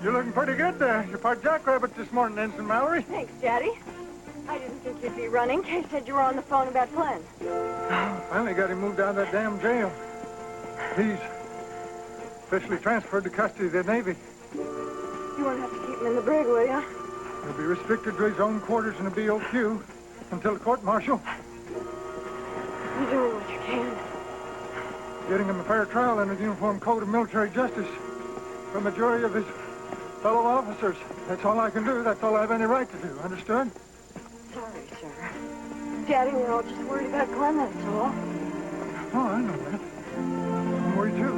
You're looking pretty good there. You're part jackrabbit this morning, Ensign Mallory. Thanks, Daddy. I didn't think you'd be running. Kay said you were on the phone about Glenn. Finally got him moved out of that damn jail. He's officially transferred to custody of the Navy. You won't have to keep him in the brig, will you? He'll be restricted to his own quarters in the BOQ until the court-martial. You're doing what you can. Getting him a fair trial under the Uniform Code of Military Justice for the majority of his fellow officers. That's all I can do. That's all I have any right to do. Understood? Sorry, sir. Daddy, we're all just worried about Glenn, that's all. Oh, I know that. I'm worried, too.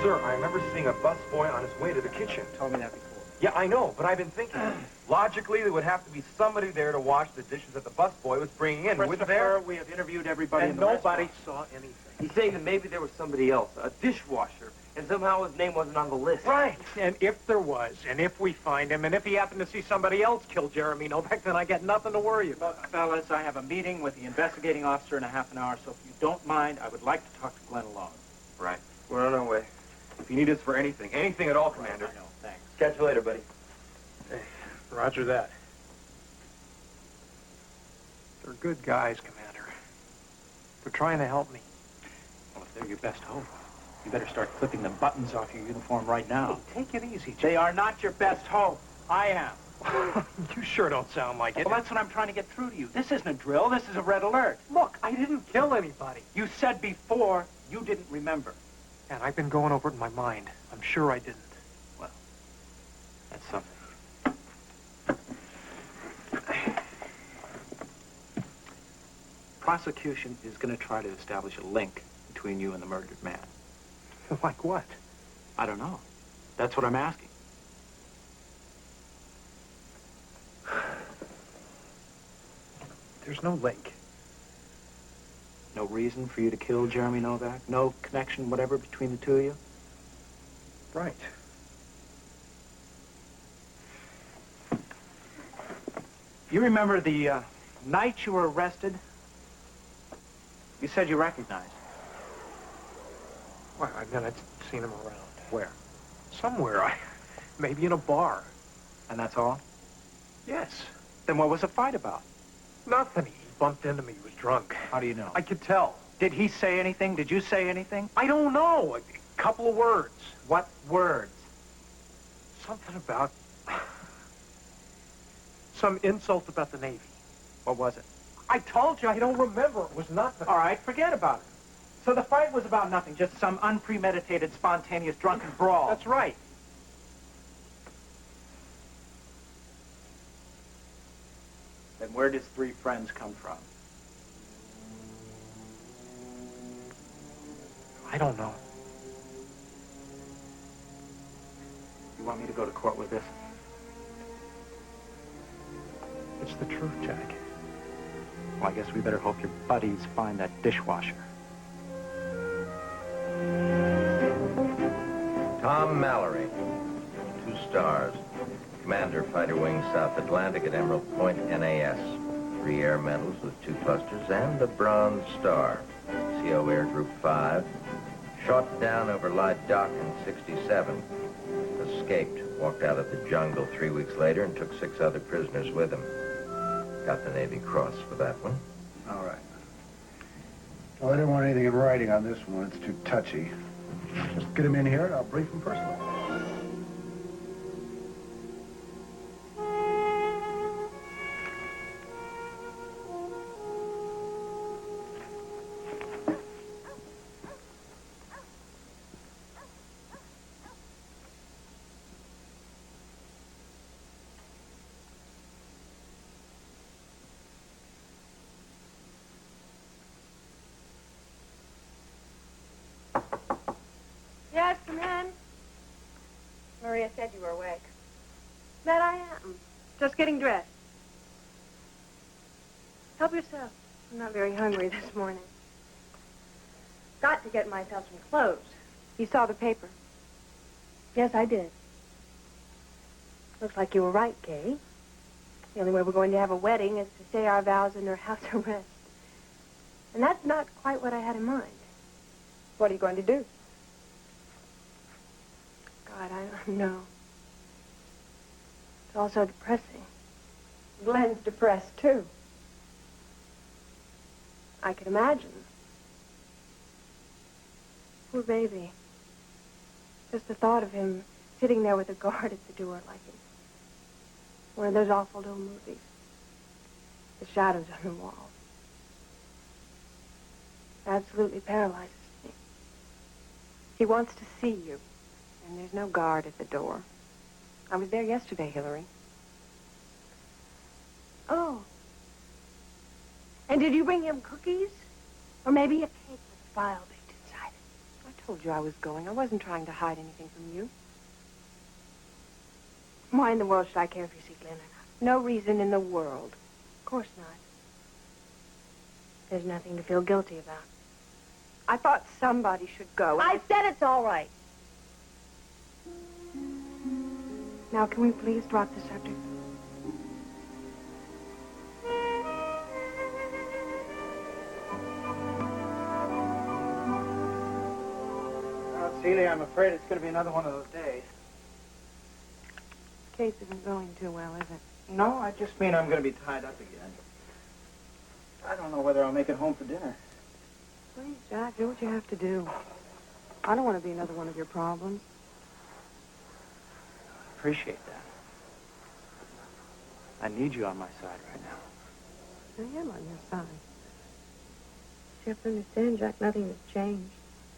Sir, I remember seeing a busboy on his way to the kitchen. Told me that before. Yeah, I know, but I've been thinking. Logically, there would have to be somebody there to wash the dishes that the busboy was bringing in. Wouldn't there? We have interviewed everybody And in the nobody restaurant. saw anything. He's saying that maybe there was somebody else, a dishwasher, and somehow his name wasn't on the list. Right. And if there was, and if we find him, and if he happened to see somebody else kill Jeremy Novak, then I get nothing to worry about. Look, fellas, I have a meeting with the investigating officer in a half an hour, so if you don't mind, I would like to talk to Glenn alone. Right. We're on our way. If you need us for anything at all, Commander. I know, thanks. Catch you later, buddy. Hey, roger that. They're good guys, Commander. They're trying to help me. Well, if they're your best hope, you better start clipping the buttons off your uniform right now. Hey, take it easy, Jay. They are not your best hope. I am. You sure don't sound like it. Well, that's what I'm trying to get through to you. This isn't a drill. This is a red alert. Look, I didn't kill anybody. You said before you didn't remember. And I've been going over it in my mind. I'm sure I didn't. Well, that's something. Prosecution is going to try to establish a link between you and the murdered man. Like what? I don't know. That's what I'm asking. There's no link. No reason for you to kill Jeremy Novak? No connection, whatever, between the two of you? Right. You remember the night you were arrested? You said you recognized. Well, I've been seen him around. Where? Somewhere. Maybe in a bar. And that's all? Yes. Then what was the fight about? Nothing. He bumped into me. He was drunk. How do you know? I could tell. Did he say anything? Did you say anything? I don't know. A couple of words. What words? Something about... some insult about the Navy. What was it? I told you I don't remember. It was nothing. All right, forget about it. So the fight was about nothing, just some unpremeditated, spontaneous, drunken brawl. That's right. Then where does three friends come from? I don't know. You want me to go to court with this? It's the truth, Jack. Well, I guess we better hope your buddies find that dishwasher. Tom Mallory, 2 stars. Commander, Fighter Wing South Atlantic at Emerald Point, NAS. 3 air medals with 2 clusters and the Bronze Star. CO Air Group 5. Shot down over Light Dock in 67. Escaped, walked out of the jungle 3 weeks later and took 6 other prisoners with him. Got the Navy Cross for that one. All right. Well, I didn't want anything in writing on this one. It's too touchy. Just get him in here and I'll brief him personally. Yes, come in. Maria said you were awake. That I am. Just getting dressed. Help yourself. I'm not very hungry this morning. Got to get myself some clothes. You saw the paper? Yes, I did. Looks like you were right, Kay. The only way we're going to have a wedding is to say our vows under house arrest. And that's not quite what I had in mind. What are you going to do? God, I don't know. It's all so depressing. Glenn's depressed, too. I can imagine. Poor baby. Just the thought of him sitting there with a guard at the door like in one of those awful little movies. The shadows on the wall. Absolutely paralyzes me. He wants to see you, and there's no guard at the door. I was there yesterday, Hillary. Oh. And did you bring him cookies? Or maybe a cake with a file baked inside it? I told you I was going. I wasn't trying to hide anything from you. Why in the world should I care if you see Glenn or not? No reason in the world. Of course not. There's nothing to feel guilty about. I thought somebody should go. I said it's all right. Now, can we please drop the subject? Celia, I'm afraid it's going to be another one of those days. Case isn't going too well, is it? No, I just mean I'm going to be tied up again. I don't know whether I'll make it home for dinner. Please, Jack, do what you have to do. I don't want to be another one of your problems. Appreciate that. I need you on my side right now. I am on your side. You have to understand, Jack, nothing has changed.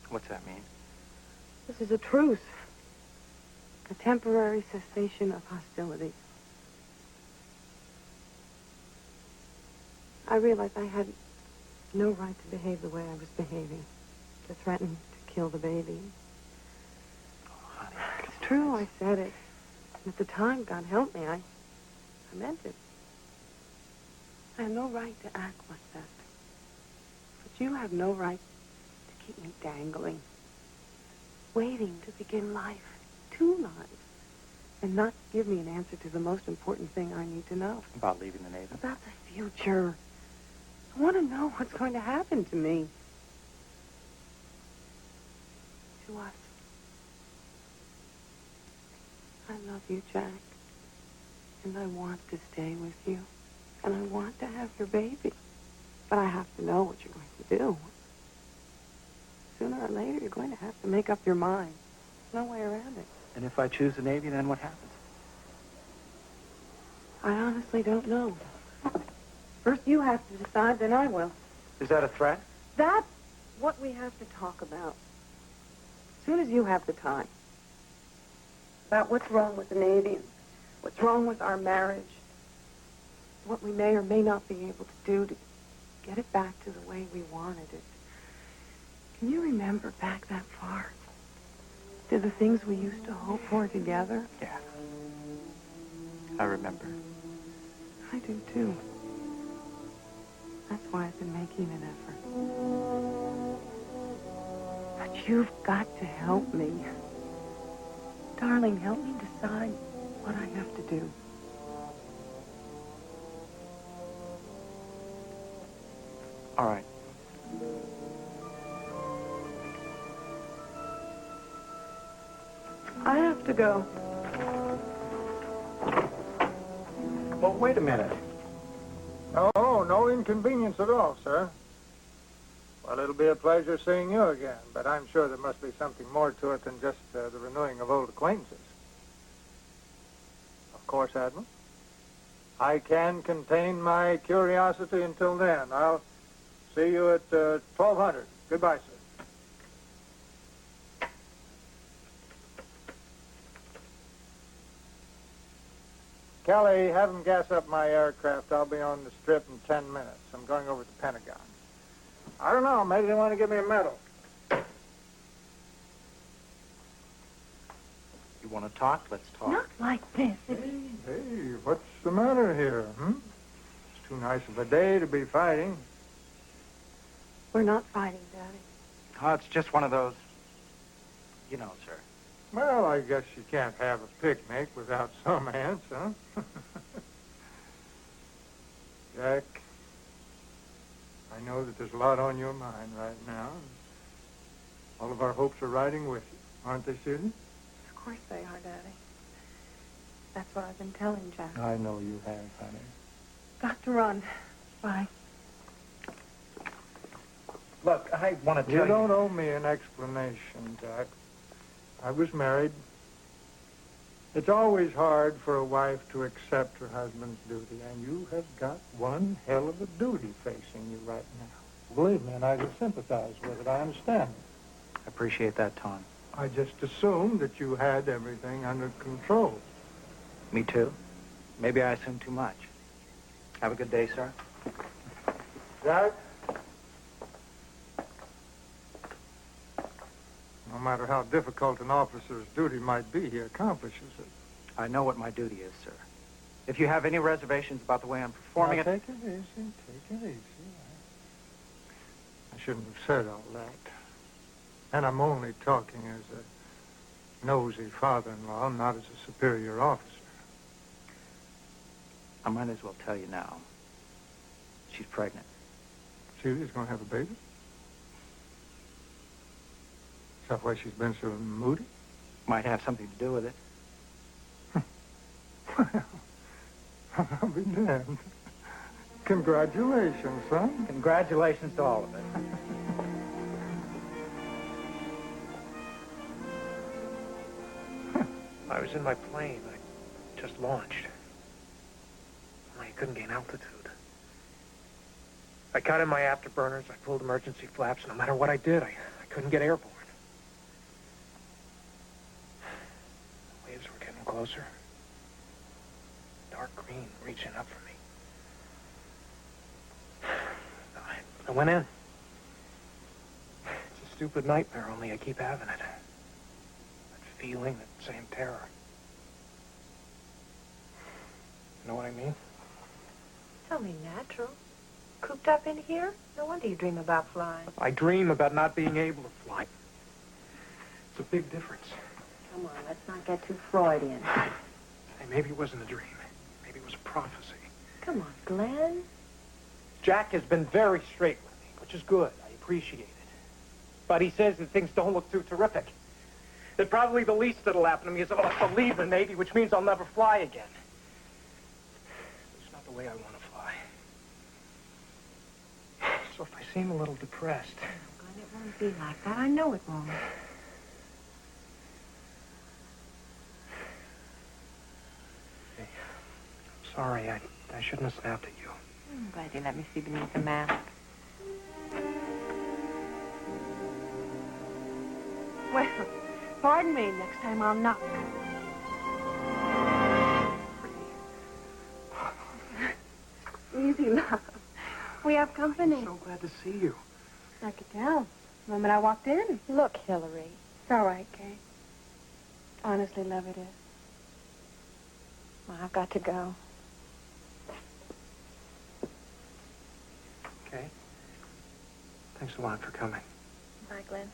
What's that mean? This is a truce. A temporary cessation of hostility. I realized I had no right to behave the way I was behaving. To threaten to kill the baby. Oh, honey. It's true, I said it. And at the time, God help me, I meant it. I have no right to act like that. But you have no right to keep me dangling. Waiting to begin life. 2 lives. And not give me an answer to the most important thing I need to know. About leaving the Navy? About the future. I want to know what's going to happen to me. To us. I love you, Jack. And I want to stay with you. And I want to have your baby. But I have to know what you're going to do. Sooner or later, you're going to have to make up your mind. There's no way around it. And if I choose the Navy, then what happens? I honestly don't know. First you have to decide, then I will. Is that a threat? That's what we have to talk about. As soon as you have the time. About what's wrong with the Navy, and what's wrong with our marriage, what we may or may not be able to do to get it back to the way we wanted it. Can you remember back that far? To the things we used to hope for together? Yeah. I remember. I do, too. That's why I've been making an effort. But you've got to help me. Darling, help me decide what I have to do. All right. I have to go. Well, wait a minute. Oh, no inconvenience at all, sir. Well, it'll be a pleasure seeing you again, but I'm sure there must be something more to it than just the renewing of old acquaintances. Of course, Admiral. I can contain my curiosity until then. I'll see you at 1200. Goodbye, sir. Kelly, have them gas up my aircraft. I'll be on the strip in 10 minutes. I'm going over to the Pentagon. I don't know. Maybe they want to give me a medal. You want to talk? Let's talk. Not like this. Hey, what's the matter here, It's too nice of a day to be fighting. We're not fighting, Daddy. Oh, it's just one of those, you know, sir. Well, I guess you can't have a picnic without some ants, huh? Jack, I know that there's a lot on your mind right now. All of our hopes are riding with you, aren't they, Susan? Of course they are, Daddy. That's what I've been telling Jack. I know you have, honey. Got to run. Bye. Look, I want to tell You you... don't owe me an explanation, Jack. I was married. It's always hard for a wife to accept her husband's duty, and you have got one hell of a duty facing you right now. Believe me, and I can sympathize with it. I understand it. I appreciate that, Tom. I just assumed that you had everything under control. Me too. Maybe I assume too much. Have a good day, sir. Jack? No matter how difficult an officer's duty might be, he accomplishes it. I know what my duty is, sir. If you have any reservations about the way I'm performing Now, it... take it easy, take it easy. I shouldn't have said all that. And I'm only talking as a nosy father-in-law, not as a superior officer. I might as well tell you now. She's pregnant. Celia's going to have a baby? Is that why she's been so moody? Might have something to do with it. Well, I'll be damned. Congratulations, son. Congratulations to all of it. I was in my plane. I just launched. I couldn't gain altitude. I cut in my afterburners. I pulled emergency flaps. No matter what I did, I couldn't get airborne. The waves were getting closer. Dark green reaching up for me. I went in. It's a stupid nightmare, only I keep having it. That feeling, that same terror. You know what I mean? It's only natural. Cooped up in here? No wonder you dream about flying. I dream about not being able to fly. It's a big difference. Come on, let's not get too Freudian. Hey, maybe it wasn't a dream. Maybe it was a prophecy. Come on, Glenn. Jack has been very straight with me, which is good. I appreciate it. But he says that things don't look too terrific. That probably the least that'll happen to me is I'll have to leave the Navy, which means I'll never fly again. It's not the way I want to fly. So if I seem a little depressed... Glenn, it won't be like that. I know it won't. Hey, I'm sorry. I shouldn't have snapped at you. I'm glad you let me see beneath the mask. Well, pardon me. Next time I'll knock. Easy, love. We have company. I'm so glad to see you. I could tell. The moment I walked in. Look, Hillary. It's all right, Kay. Honestly, love, it is. Well, I've got to go. Okay. Thanks a lot for coming. Bye, Glenn.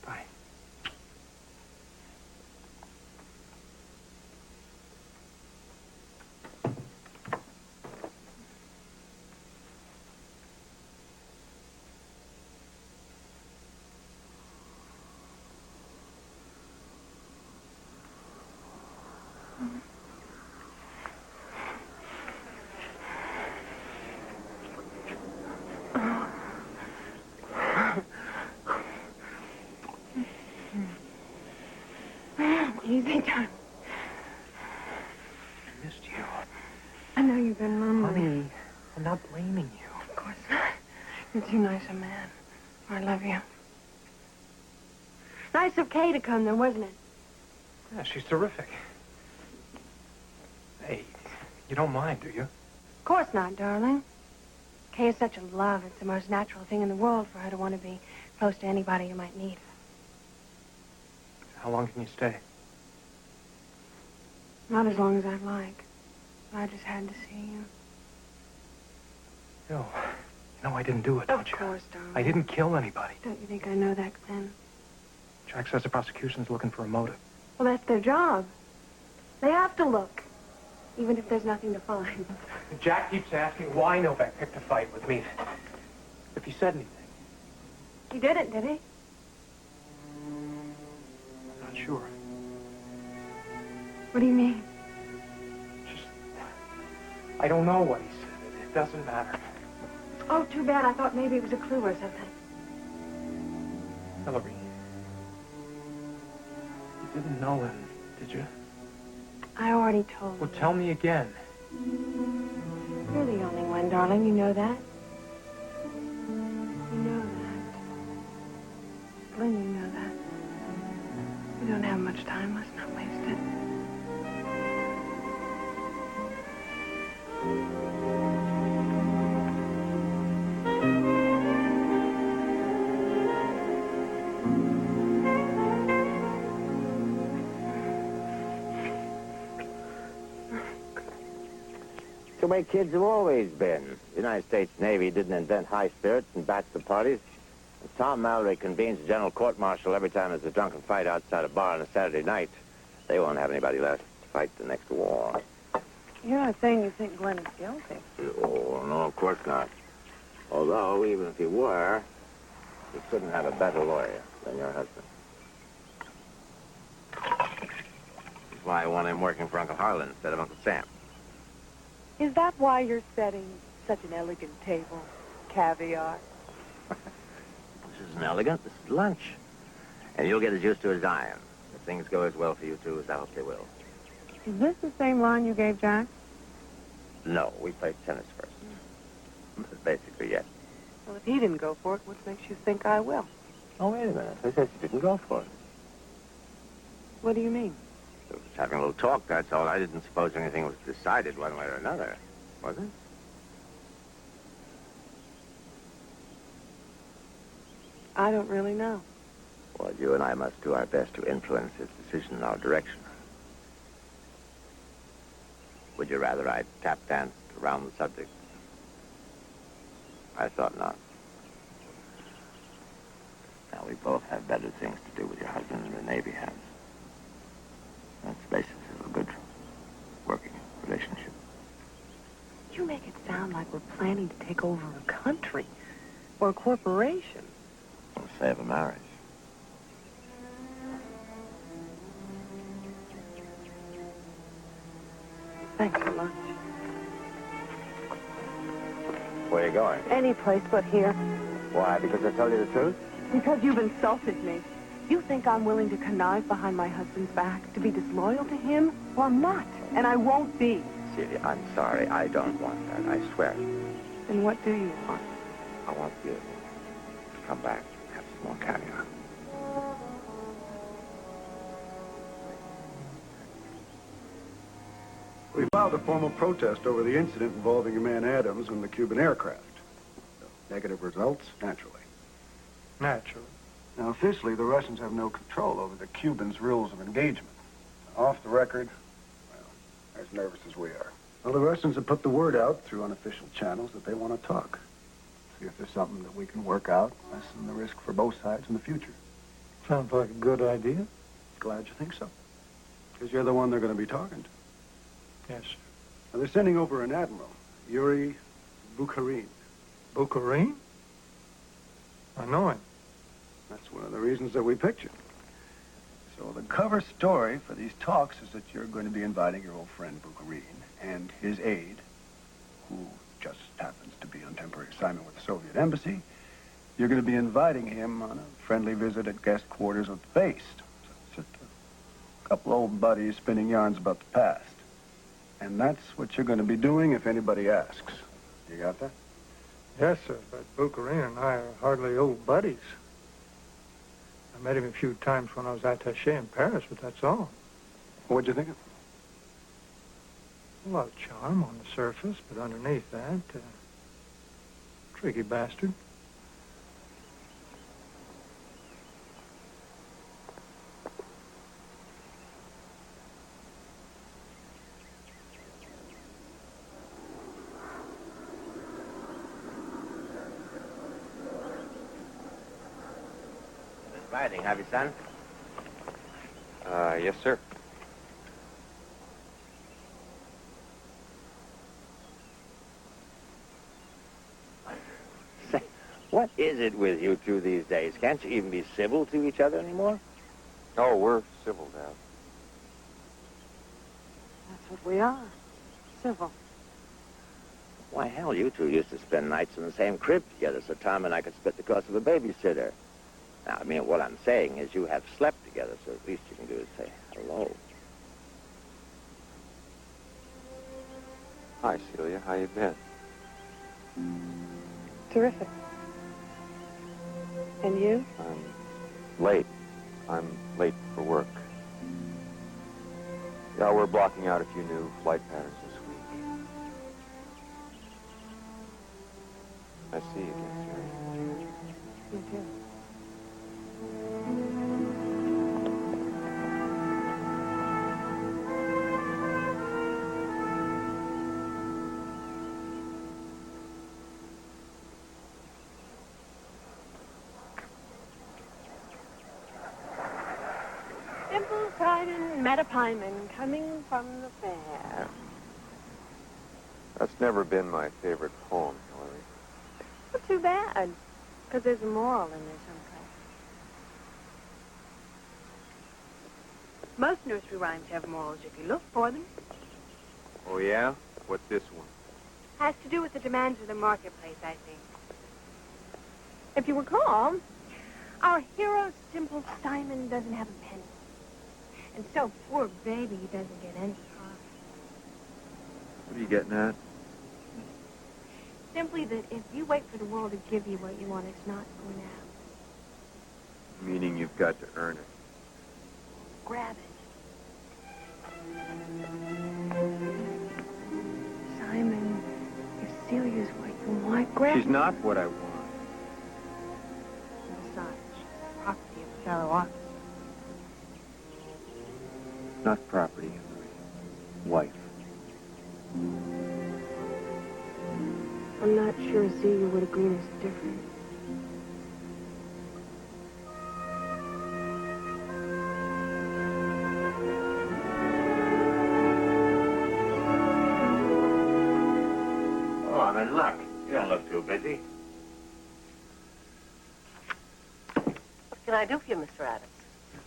Bye. Easy, darling. I missed you. I know you've been lonely. Honey, I'm not blaming you. Of course not. You're too nice a man. I love you. Nice of Kay to come, then, wasn't it? Yeah, she's terrific. Hey, you don't mind, do you? Of course not, darling. Kay is such a love. It's the most natural thing in the world for her to want to be close to anybody who might need her. How long can you stay? Not as long as I'd like. I just had to see you. No. No, I didn't do it, don't Of you? course, darling. I didn't kill anybody. Don't you think I know that, Glenn? Jack says the prosecution's looking for a motive. Well, that's their job. They have to look, even if there's nothing to find. Jack keeps asking why Novak picked a fight with me. If he said anything. He didn't, did he? I'm not sure. What do you mean? Just, I don't know what he said. It doesn't matter. Oh, too bad. I thought maybe it was a clue or something. Hillary, you didn't know him, did you? I already told Well, you. tell me again. You're the only one, darling. You know that. You know that. Glenn, you know that. We don't have much time. Let's not waste it. It's the way kids have always been. The United States Navy didn't invent high spirits and bachelor parties. And Tom Mallory convenes a general court-martial every time there's a drunken fight outside a bar on a Saturday night. They won't have anybody left to fight the next war. You're not saying you think Glenn is guilty. Oh, no, of course not. Although, even if he were, he couldn't have a better lawyer than your husband. That's why I want him working for Uncle Harlan instead of Uncle Sam. Is that why you're setting such an elegant table? Caviar? This isn't elegant. This is lunch. And you'll get as used to as I am. If things go as well for you two as I hope they will. Is this the same line you gave Jack? No, we played tennis first. But basically, yes. Well, if he didn't go for it, what makes you think I will? Oh, wait a minute. Who says you didn't go for it? What do you mean? We were just having a little talk, that's all. I didn't suppose anything was decided one way or another. Was it? I don't really know. Well, you and I must do our best to influence his decision in our direction. Would you rather I tap danced around the subject? I thought not. Now, we both have better things to do with your husband than the Navy has. That's the basis of a good working relationship. You make it sound like we're planning to take over a country or a corporation. We'll save a marriage. Thanks so much. Where are you going? Any place but here. Why? Because I told you the truth? Because you've insulted me. You think I'm willing to connive behind my husband's back, to be disloyal to him? Well, I'm not, and I won't be. Celia, I'm sorry. I don't want that. I swear. Then what do you want? I want you to come back and have some more caviar. We filed a formal protest over the incident involving a man Adams and the Cuban aircraft. Negative results, naturally. Naturally. Now, officially, the Russians have no control over the Cubans' rules of engagement. Off the record, well, they're as nervous as we are. Well, the Russians have put the word out through unofficial channels that they want to talk. See if there's something that we can work out, lessen the risk for both sides in the future. Sounds like a good idea. Glad you think so. Because you're the one they're going to be talking to. Yes, sir. Now, they're sending over an admiral, Yuri Bukharin. Bukharin? I know him. That's one of the reasons that we picked you. So the cover story for these talks is that you're going to be inviting your old friend Bukharin and his aide, who just happens to be on temporary assignment with the Soviet embassy. You're going to be inviting him on a friendly visit at guest quarters of the base. So it's just a couple old buddies spinning yarns about the past. And that's what you're going to be doing if anybody asks. You got that? Yes, sir, but Bukharin and I are hardly old buddies. I met him a few times when I was attaché in Paris, but that's all. What'd you think of him? A lot of charm on the surface, but underneath that, tricky bastard. Riding, have you, son? Yes, sir. Say, what What is it with you two these days? Can't you even be civil to each other anymore? Oh, we're civil, Dad. That's what we are. Civil. Why, hell, you two used to spend nights in the same crib together so Tom and I could split the cost of a babysitter. Now, I mean, what I'm saying is you have slept together, so at least you can do is say hello. Hi, Celia. How you been? Terrific. And you? I'm late. I'm late for work. Yeah, we're blocking out a few new flight patterns this week. I see you again, Celia. You too. Simple Simon Metapyman coming from the fair. That's never been my favorite poem, Hillary. Not too bad, because there's a moral in there someplace. Most nursery rhymes have morals if you look for them. Oh, yeah? What's this one? Has to do with the demands of the marketplace, I think. If you recall, our hero, Simple Simon, doesn't have a penny. And so, poor baby, he doesn't get any profit. What are you getting at? Simply that if you wait for the world to give you what you want, it's not going to happen. Meaning you've got to earn it. Grab it. Simon, if Celia's what you want, grab She's it. not what I want. And besides, she's property of a fellow officer. Not property, Hillary. Wife. I'm not sure Celia would agree it's different. Oh, I'm in luck. You don't look too busy. What can I do for you, Mr. Adams?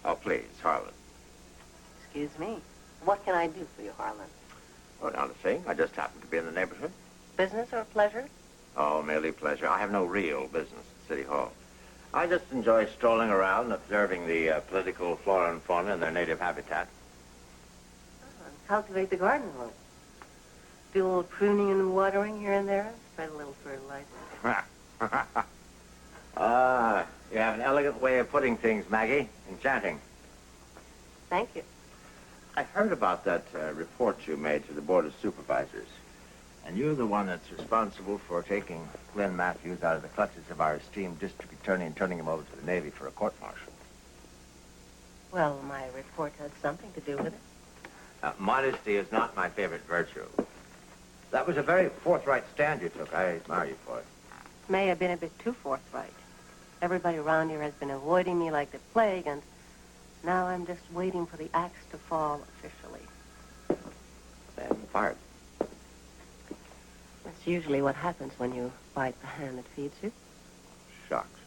Oh, please, Harlan. Excuse me. What can I do for you, Harlan? Oh, now the thing, I just happened to be in the neighborhood. Business or pleasure? Oh, merely pleasure. I have no real business at City Hall. I just enjoy strolling around and observing the political flora and fauna in their native habitat. Oh, and cultivate the garden a little. Do a little pruning and watering here and there. Spread a little fertilizer. You have an elegant way of putting things, Maggie. Enchanting. Thank you. I heard about that report you made to the Board of Supervisors. And you're the one that's responsible for taking Glenn Matthews out of the clutches of our esteemed district attorney and turning him over to the Navy for a court-martial. Well, my report has something to do with it. Modesty is not my favorite virtue. That was a very forthright stand you took. I admire you for it. May have been a bit too forthright. Everybody around here has been avoiding me like the plague, and now I'm just waiting for the axe to fall officially. They haven't fired. That's usually what happens when you bite the hand that feeds you. Shucks.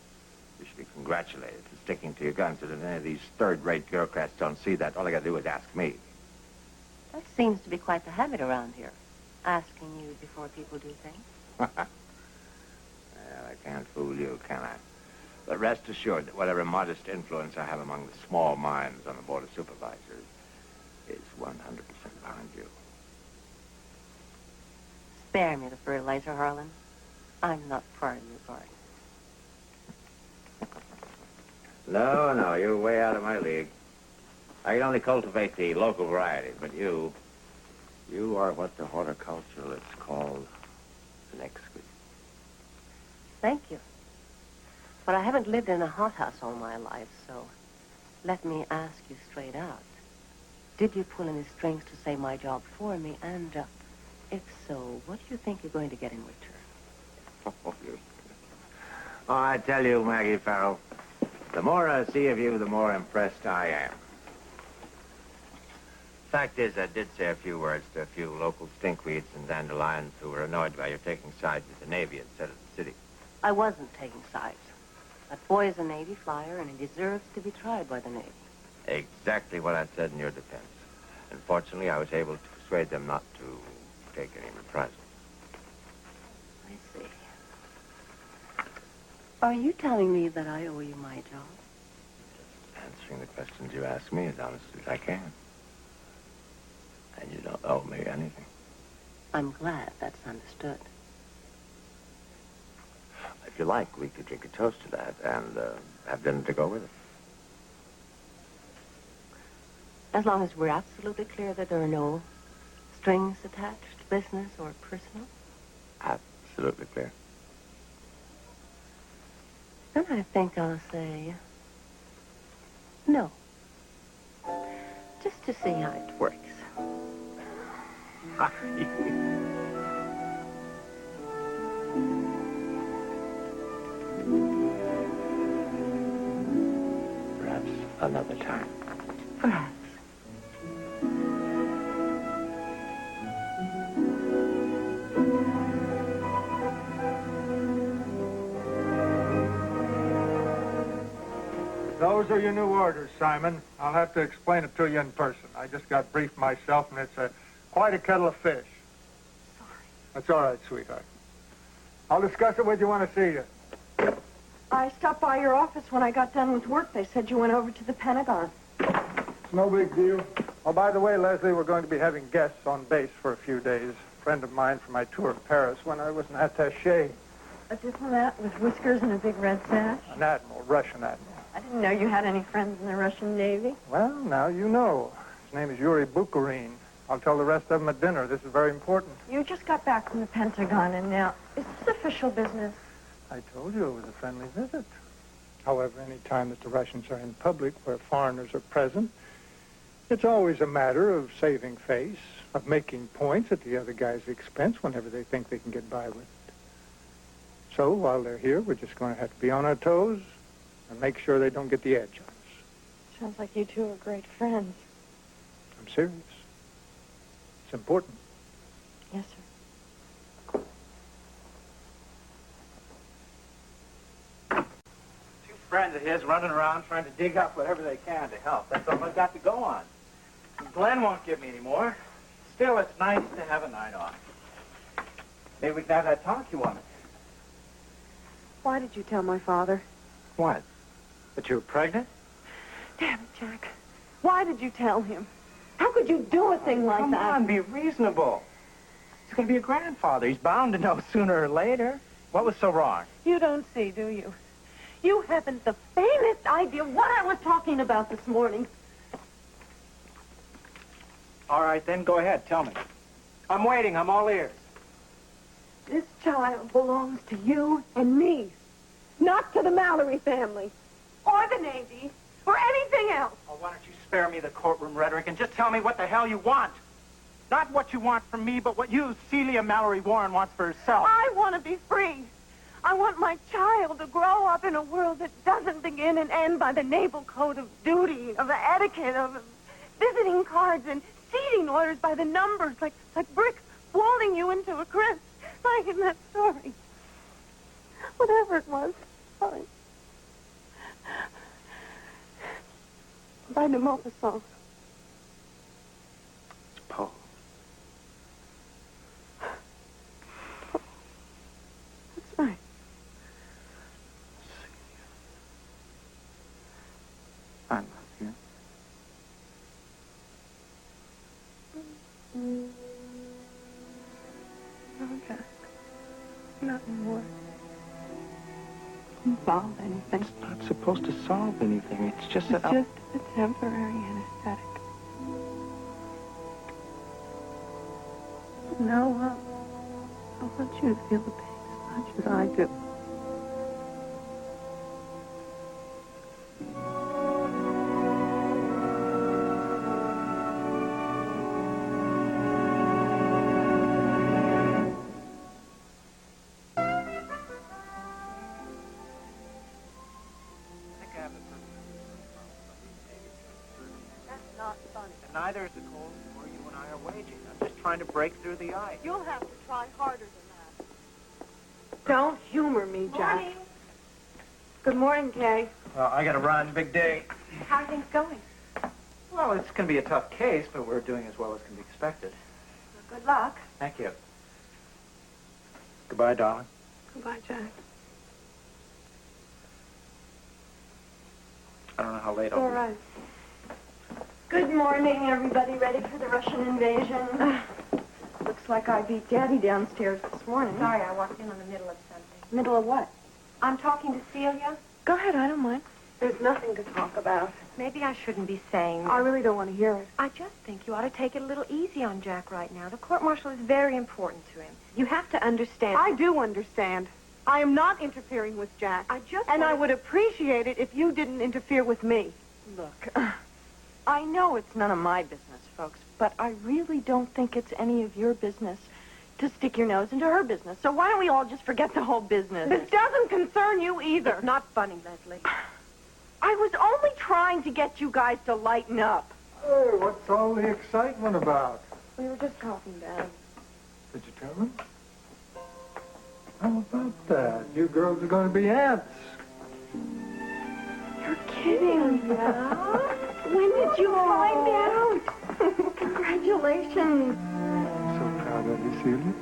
You should be congratulated for sticking to your guns. That if any of these third-rate bureaucrats don't see that, all they got to do is ask me. That seems to be quite the habit around here, asking you before people do things. Well, I can't fool you, can I? But rest assured that whatever modest influence I have among the small minds on the Board of Supervisors is 100% behind you. Spare me the fertilizer, Harlan. I'm not part of your garden. No, you're way out of my league. I can only cultivate the local variety, but you are what the horticulturalists call an exquisite. Thank you. But I haven't lived in a hothouse all my life, so let me ask you straight out. Did you pull any strings to say my job for me? And if so, what do you think you're going to get in return? Oh, I tell you, Maggie Farrell, the more I see of you, the more impressed I am. Fact is, I did say a few words to a few local stinkweeds and dandelions who were annoyed by your taking sides with the Navy instead of the city. I wasn't taking sides. That boy is a Navy flyer, and he deserves to be tried by the Navy. Exactly what I said in your defense. Unfortunately, I was able to persuade them not to take any reprisals. I see. Are you telling me that I owe you my job? Answering the questions you ask me as honestly as I can. And you don't owe me anything. I'm glad that's understood. If you like, we could drink a toast to that and have dinner to go with it. As long as we're absolutely clear that there are no strings attached, business or personal. Absolutely clear. Then I think I'll say no. Just to see how it works. Perhaps another time. Perhaps. Those are your new orders, Simon. I'll have to explain it to you in person. I just got briefed myself, and it's quite a kettle of fish. Sorry. That's all right, sweetheart. I'll discuss it with you when I see you. I stopped by your office when I got done with work. They said you went over to the Pentagon. It's no big deal. Oh, by the way, Leslie, we're going to be having guests on base for a few days. A friend of mine from my tour of Paris when I was an attaché. A diplomat with whiskers and a big red sash? An admiral, Russian admiral. I didn't know you had any friends in the Russian Navy. Well, now you know. His name is Yuri Bukharin. I'll tell the rest of them at dinner. This is very important. You just got back from the Pentagon, and now, is this official business? I told you it was a friendly visit. However, any time that the Russians are in public where foreigners are present, it's always a matter of saving face, of making points at the other guy's expense whenever they think they can get by with it. So while they're here, we're just going to have to be on our toes and make sure they don't get the edge on us. Sounds like you two are great friends. I'm serious. It's important. Yes, sir. Two friends of his running around trying to dig up whatever they can to help. That's all I've got to go on. Glenn won't give me any more. Still, it's nice to have a night off. Maybe we can have that talk you wanted. Why did you tell my father? What? That you were pregnant? Damn it, Jack. Why did you tell him? How could you do a thing like that? Come on, be reasonable. He's going to be a grandfather. He's bound to know sooner or later. What was so wrong? You don't see, do you? You haven't the faintest idea what I was talking about this morning. All right, then, go ahead. Tell me. I'm waiting. I'm all ears. This child belongs to you and me, not to the Mallory family, or the Navy, or anything else. Oh, why don't you spare me the courtroom rhetoric and just tell me what the hell you want? Not what you want from me, but what you, Celia Mallory Warren, wants for herself. I want to be free. I want my child to grow up in a world that doesn't begin and end by the naval code of duty, of the etiquette, of visiting cards and seating orders by the numbers, like bricks walling you into a crisp, like in that story. Whatever it was, fine. By de Maupassant. It's Poe. That's right. I love you. No, Jack. Not anymore. Doesn't solve anything. It's not supposed to solve anything. It's just It's that just a temporary anesthetic. No, I want you to feel the pain as much as I do. That's not funny. neither is the cold war you and I are waging. I'm just trying to break through the ice. You'll have to try harder than that. Don't humor me, Jack. Morning. Good morning, Kay. Well, I got to run. Big day. How are things going? Well, it's going to be a tough case, but we're doing as well as can be expected. Well, good luck. Thank you. Goodbye, darling. Goodbye, Jack. I don't know how late It's I'll all be. right. Good morning, everybody. Ready for the Russian invasion? Looks like I beat Daddy downstairs this morning. Sorry, I walked in on the middle of something. Middle of what? I'm talking to Celia. Go ahead, I don't mind. There's nothing to talk about. Maybe I shouldn't be saying I really don't want to hear it. I just think you ought to take it a little easy on Jack right now. The court-martial is very important to him. You have to understand. I do understand. I am not interfering with Jack. And I would appreciate it if you didn't interfere with me. Look, I know it's none of my business, folks, but I really don't think it's any of your business to stick your nose into her business. So why don't we all just forget the whole business? This doesn't concern you either. It's not funny, Leslie. I was only trying to get you guys to lighten up. Hey, what's all the excitement about? We were just talking, Dad. Did you tell them? How about that? You girls are going to be aunts. You're kidding. Yeah? When did you find out? Congratulations. I'm so proud of you, Celia.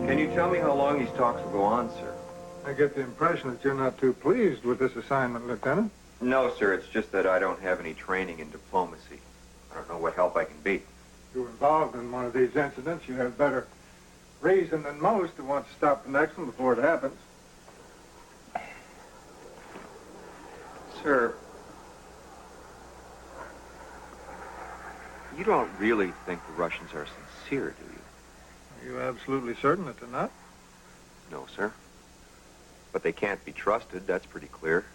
Can you tell me how long these talks will go on, sir? I get the impression that you're not too pleased with this assignment, Lieutenant. No, sir. It's just that I don't have any training in diplomacy. I don't know what help I can be. You're involved in one of these incidents. You have better reason than most to want to stop the next one before it happens. Sir, you don't really think the Russians are sincere, do you? Are you absolutely certain that they're not? No, sir. But they can't be trusted. That's pretty clear.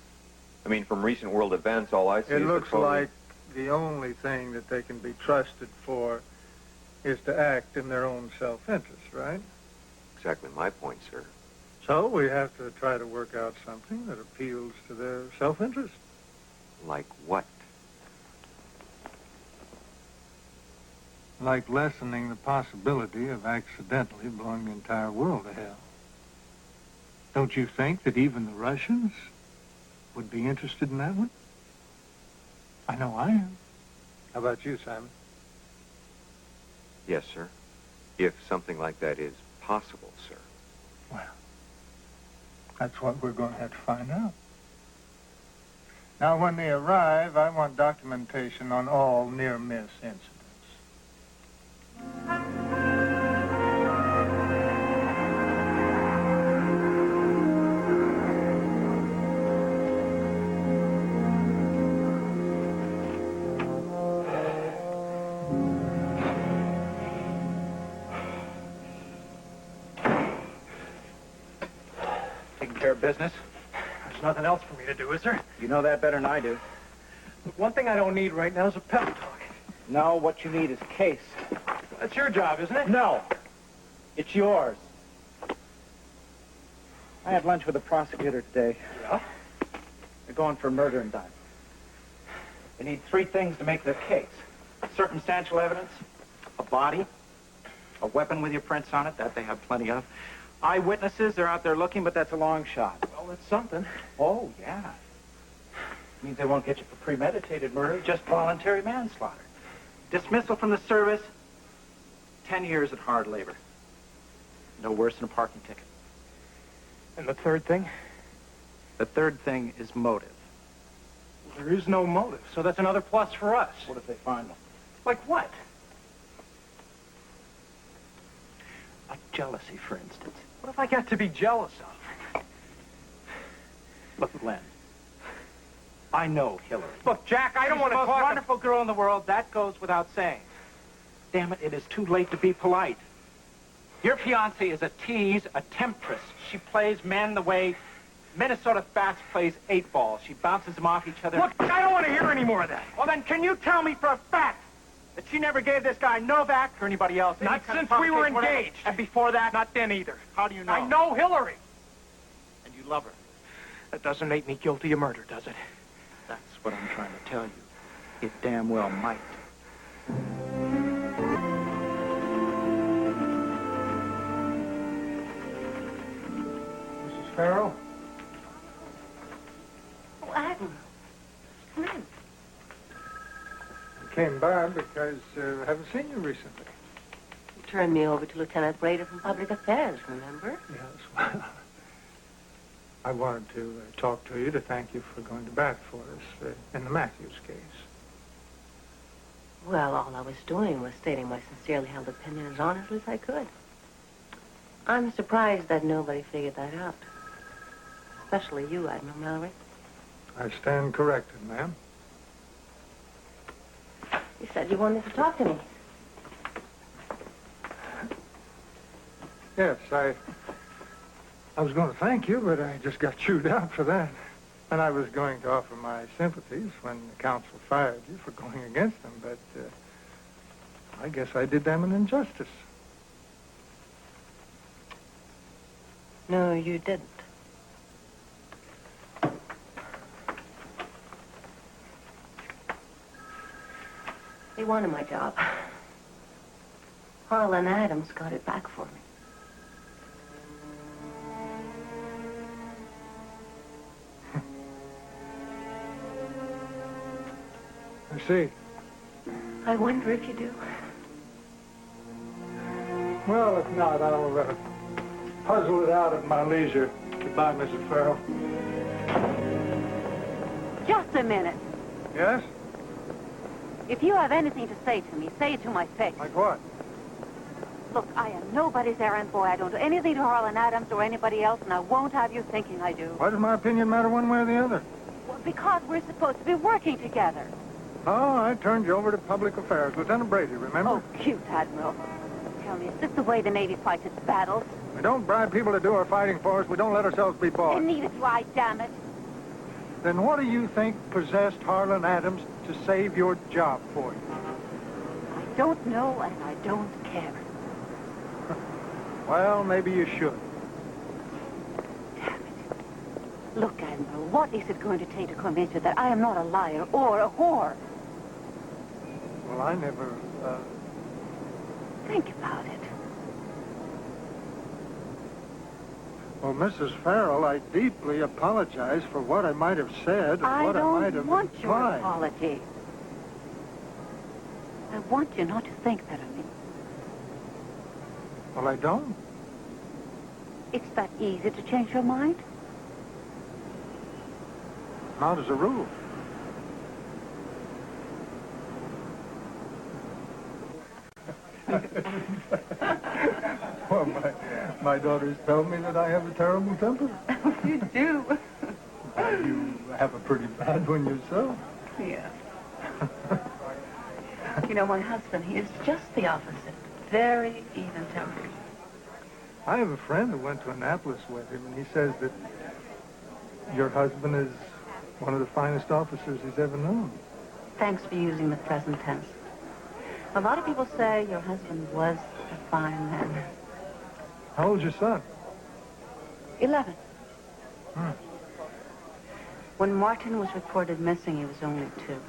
I mean, from recent world events, all I see It is looks the total... like the only thing that they can be trusted for is to act in their own self-interest, right? Exactly my point, sir. So we have to try to work out something that appeals to their self-interest. Like what? Like lessening the possibility of accidentally blowing the entire world to hell. Don't you think that even the Russians would be interested in that one? I know I am. How about you, Simon? Yes, sir. If something like that is possible, sir. Well, that's what we're going to have to find out. Now, when they arrive, I want documentation on all near-miss incidents. Taking care of business? There's nothing else for me to do, is there? You know that better than I do. Look, one thing I don't need right now is a pep talk. No, what you need is a case. That's your job, isn't it? No. It's yours. I had lunch with the prosecutor today. Yeah? They're going for murder and dime. They need 3 things to make their case. Circumstantial evidence, a body, a weapon with your prints on it, that they have plenty of. Eyewitnesses, they're out there looking, but that's a long shot. Well, that's something. Oh, yeah. Means they won't get you for premeditated murder, just voluntary manslaughter. Dismissal from the service, 10 years at hard labor. No worse than a parking ticket. And the third thing? The third thing is motive. There is no motive, so that's another plus for us. What if they find one? Like what? Like jealousy, for instance. What have I got to be jealous of? Look, Glenn. I know Hillary. Look, Jack, I don't want to She's the talk... most wonderful girl in the world. That goes without saying. Damn it, it is too late to be polite. Your fiancée is a tease, a temptress. She plays men the way Minnesota Fast plays 8-ball. She bounces them off each other. Look, I don't want to hear any more of that. Well, then, can you tell me for a fact that she never gave this guy Novak or anybody else any Not kind of since we were provocation, whatever? engaged. And before that? Not then either. How do you know? I know Hillary. And you love her. That doesn't make me guilty of murder, does it? That's what I'm trying to tell you. It damn well might. Farrell? Oh, Admiral. Come in. I came by because I haven't seen you recently. You turned me over to Lieutenant Brader from Public Affairs, remember? Yes, well, I wanted to talk to you to thank you for going to bat for us in the Matthews case. Well, all I was doing was stating my sincerely held opinion as honestly as I could. I'm surprised that nobody figured that out. Especially you, Admiral Mallory. I stand corrected, ma'am. You said you wanted to talk to me. Yes, I was going to thank you, but I just got chewed out for that. And I was going to offer my sympathies when the council fired you for going against them, but I guess I did them an injustice. No, you didn't. They wanted my job. Harlan Adams got it back for me. I see. I wonder if you do. Well, if not, I'll puzzle it out at my leisure. Goodbye, Mrs. Farrell. Just a minute. Yes? If you have anything to say to me, say it to my face. Like what? Look, I am nobody's errand boy. I don't do anything to Harlan Adams or anybody else, and I won't have you thinking I do. Why does my opinion matter one way or the other? Well, because we're supposed to be working together. Oh, I turned you over to Public Affairs. Lieutenant Brady, remember? Oh, cute, Admiral. Tell me, is this the way the Navy fights its battles? We don't bribe people to do our fighting for us. We don't let ourselves be bought. And neither do I, damn it. Then what do you think possessed Harlan Adams to save your job for you? I don't know, and I don't care. Well, maybe you should. Damn it. Look, Admiral, what is it going to take to convince you that I am not a liar or a whore? Well, I never, Think about it. Well, Mrs. Farrell, I deeply apologize for what I might have said or what I might have want your implied. apology. I want you not to think that of me. Well, I don't. It's that easy to change your mind? Not as a rule. Well, my daughters tell me that I have a terrible temper. You do. You have a pretty bad one yourself. Yeah. You know, my husband, he is just the opposite. Very even-tempered. I have a friend who went to Annapolis with him, and he says that your husband is one of the finest officers he's ever known. Thanks for using the present tense. A lot of people say your husband was a fine man. How old's your son? 11. Hmm. When Martin was reported missing, he was only 2.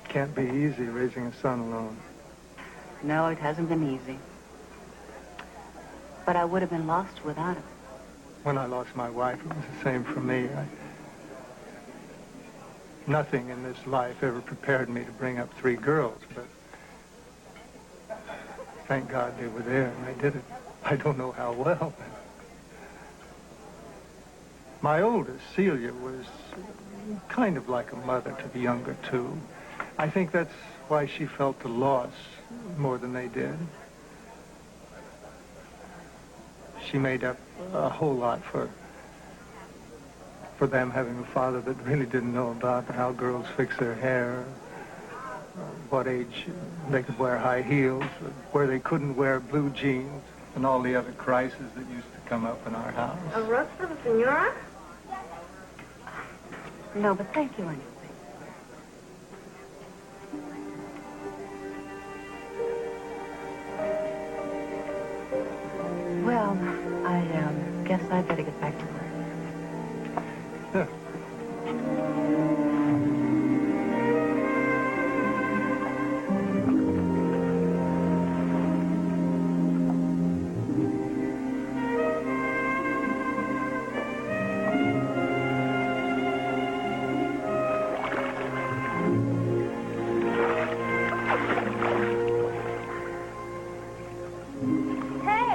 Can't be easy raising a son alone. No, it hasn't been easy. But I would have been lost without him. When I lost my wife, it was the same for me. Nothing in this life ever prepared me to bring up 3 girls, but thank God they were there and I did it. I don't know how well. My oldest, Celia, was kind of like a mother to the younger 2. I think that's why she felt the loss more than they did. She made up a whole lot for them having a father that really didn't know about how girls fix their hair, what age they could wear high heels, where they couldn't wear blue jeans, and all the other crises that used to come up in our house. A roast for the senora? No, but thank you anyway. Well, I guess I better get back to work. Yeah.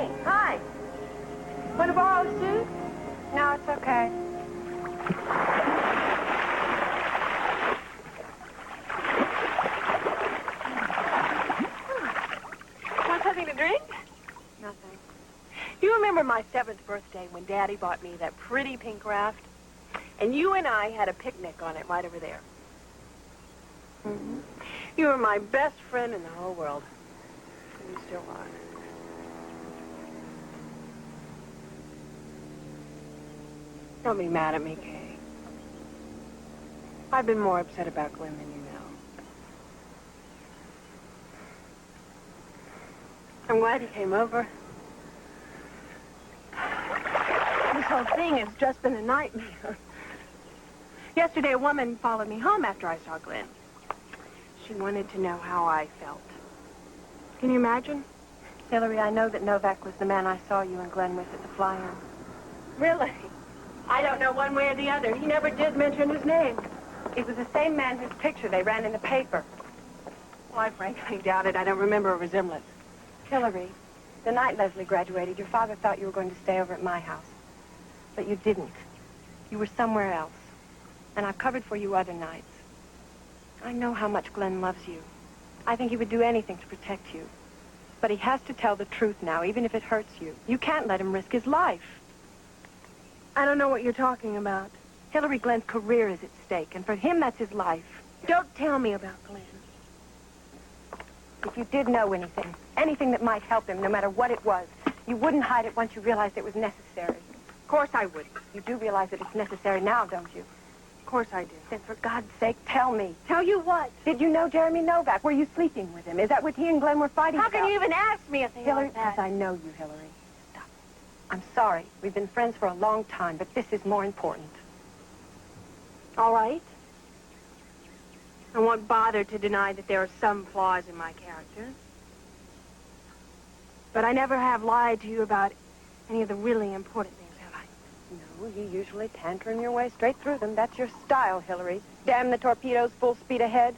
Hey, hi. Want to borrow a suit? No, it's okay. Want something to drink? Nothing. You remember my 7th birthday when Daddy bought me that pretty pink raft? And you and I had a picnic on it right over there. Mm-hmm. You were my best friend in the whole world. And you still are. Don't be mad at me, Kay. I've been more upset about Glenn than you know. I'm glad he came over. This whole thing has just been a nightmare. Yesterday, a woman followed me home after I saw Glenn. She wanted to know how I felt. Can you imagine? Hillary, I know that Novak was the man I saw you and Glenn with at the fly-in. Really? I don't know one way or the other. He never did mention his name. It was the same man whose picture they ran in the paper. Well, I frankly doubt it. I don't remember a resemblance. Hillary, the night Leslie graduated, your father thought you were going to stay over at my house. But you didn't. You were somewhere else. And I've covered for you other nights. I know how much Glenn loves you. I think he would do anything to protect you. But he has to tell the truth now, even if it hurts you. You can't let him risk his life. I don't know what you're talking about. Hillary, Glenn's career is at stake, and for him, that's his life. Don't tell me about Glenn. If you did know anything, anything that might help him, no matter what it was, you wouldn't hide it once you realized it was necessary. Of course I would. You do realize that it's necessary now, don't you? Of course I do. Then for God's sake, tell me. Tell you what? Did you know Jeremy Novak? Were you sleeping with him? Is that what he and Glenn were fighting How about? can you even ask me a thing Hillary, like that? because I know you, Hillary. Stop. I'm sorry. We've been friends for a long time, but this is more important. All right. I won't bother to deny that there are some flaws in my character. But I never have lied to you about any of the really important things, have I? No, you usually tantrum your way straight through them. That's your style, Hillary. Damn the torpedoes, full speed ahead.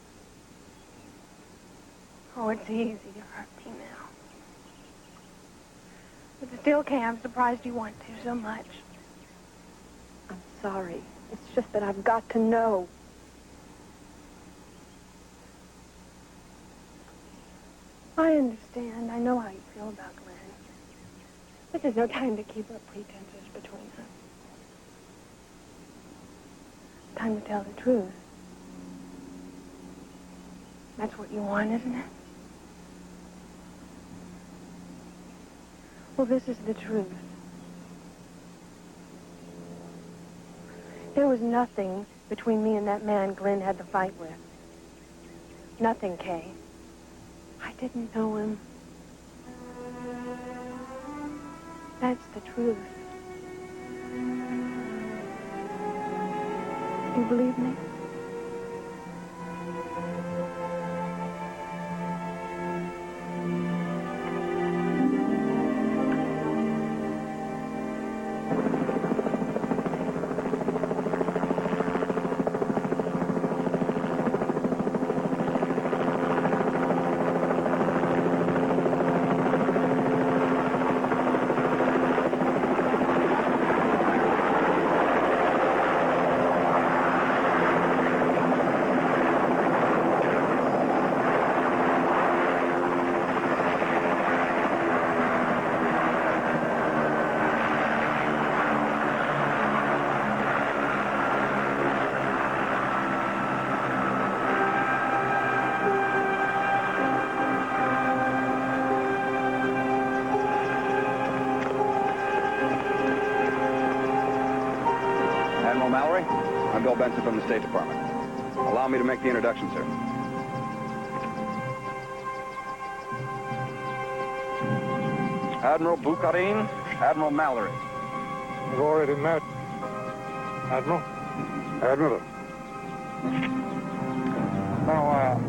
Oh, it's easy to hurt me now. But still, Kay, I'm surprised you want to so much. I'm sorry. It's just that I've got to know. I understand. I know how you feel about Glenn. This is no time to keep up pretenses between us. Time to tell the truth. That's what you want, isn't it? Well, this is the truth. There was nothing between me and that man Glenn had the fight with. Nothing, Kay. I didn't know him. That's the truth. You believe me? Admiral Mallory, I'm Bill Benson from the State Department. Allow me to make the introduction, sir. Admiral Bukharin, Admiral Mallory. We've already met, Admiral. Admiral. Now,